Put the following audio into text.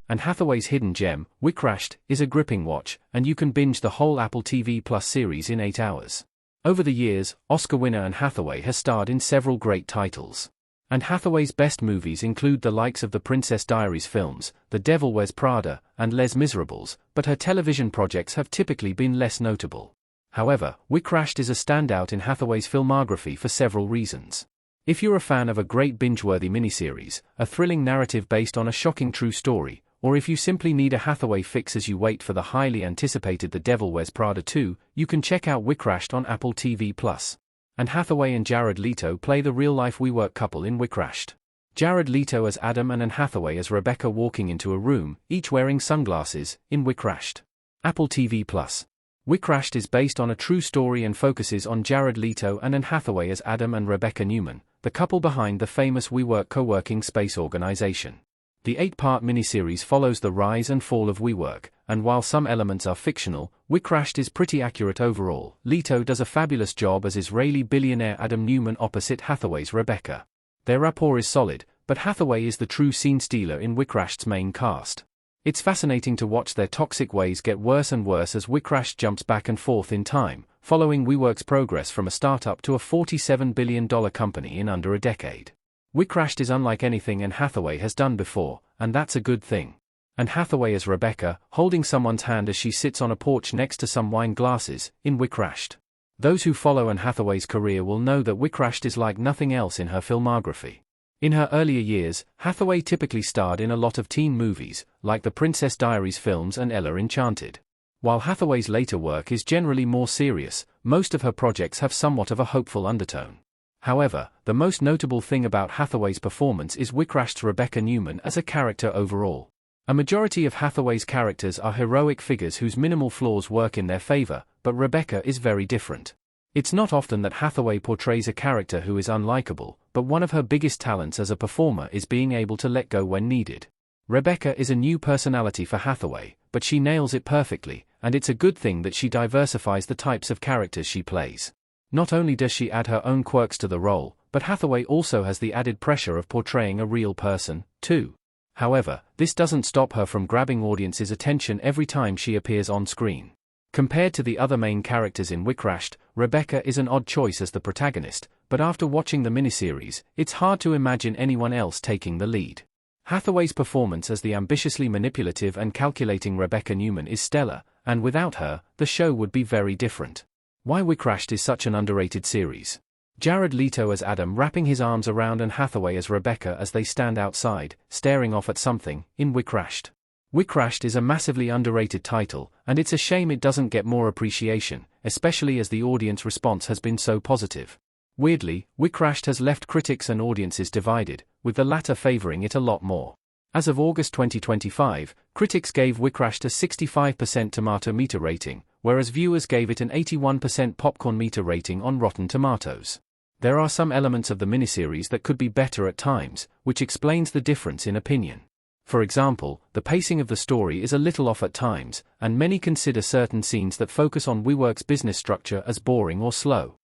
And Hathaway's hidden gem, Witcrashed, is a gripping watch, and you can binge the whole Apple TV Plus series in 8 hours. Over the years, Oscar winner Anne Hathaway has starred in several great titles. And Hathaway's best movies include the likes of the Princess Diaries films, The Devil Wears Prada, and Les Miserables, but her television projects have typically been less notable. However, Witcrashed is a standout in Hathaway's filmography for several reasons. If you're a fan of a great binge-worthy miniseries, a thrilling narrative based on a shocking true story, or if you simply need a Hathaway fix as you wait for the highly anticipated The Devil Wears Prada 2, you can check out Witcrashed on Apple TV+. And Hathaway and Jared Leto play the real-life WeWork couple in Witcrashed. Jared Leto as Adam and Anne Hathaway as Rebecca walking into a room, each wearing sunglasses, in Witcrashed. Apple TV+. Witcrashed is based on a true story and focuses on Jared Leto and Anne Hathaway as Adam and Rebecca Newman, the couple behind the famous WeWork co-working space organization. The 8-part miniseries follows the rise and fall of WeWork, and while some elements are fictional, Witcrashed is pretty accurate overall. Leto does a fabulous job as Israeli billionaire Adam Newman opposite Hathaway's Rebecca. Their rapport is solid, but Hathaway is the true scene stealer in Witcrashd's main cast. It's fascinating to watch their toxic ways get worse and worse as Witcrashed jumps back and forth in time, following WeWork's progress from a startup to a $47 billion company in under a decade. Witcrashed is unlike anything Anne Hathaway has done before, and that's a good thing. Anne Hathaway as Rebecca, holding someone's hand as she sits on a porch next to some wine glasses, in Witcrashed. Those who follow Anne Hathaway's career will know that Witcrashed is like nothing else in her filmography. In her earlier years, Hathaway typically starred in a lot of teen movies, like the Princess Diaries films and Ella Enchanted. While Hathaway's later work is generally more serious, most of her projects have somewhat of a hopeful undertone. However, the most notable thing about Hathaway's performance is Witcrashd's Rebecca Newman as a character overall. A majority of Hathaway's characters are heroic figures whose minimal flaws work in their favor, but Rebecca is very different. It's not often that Hathaway portrays a character who is unlikable, but one of her biggest talents as a performer is being able to let go when needed. Rebecca is a new personality for Hathaway, but she nails it perfectly, and it's a good thing that she diversifies the types of characters she plays. Not only does she add her own quirks to the role, but Hathaway also has the added pressure of portraying a real person, too. However, this doesn't stop her from grabbing audiences' attention every time she appears on screen. Compared to the other main characters in Witcrashed, Rebecca is an odd choice as the protagonist, but after watching the miniseries, it's hard to imagine anyone else taking the lead. Hathaway's performance as the ambitiously manipulative and calculating Rebecca Newman is stellar, and without her, the show would be very different. Why Witcrashed is such an underrated series. Jared Leto as Adam wrapping his arms around Anne Hathaway as Rebecca as they stand outside, staring off at something, in Witcrashed. Witcrashed is a massively underrated title, and it's a shame it doesn't get more appreciation, especially as the audience response has been so positive. Weirdly, Witcrashed has left critics and audiences divided, with the latter favoring it a lot more. As of August 2025, critics gave Witcrashed a 65% tomato meter rating, whereas viewers gave it an 81% popcorn meter rating on Rotten Tomatoes. There are some elements of the miniseries that could be better at times, which explains the difference in opinion. For example, the pacing of the story is a little off at times, and many consider certain scenes that focus on WeWork's business structure as boring or slow.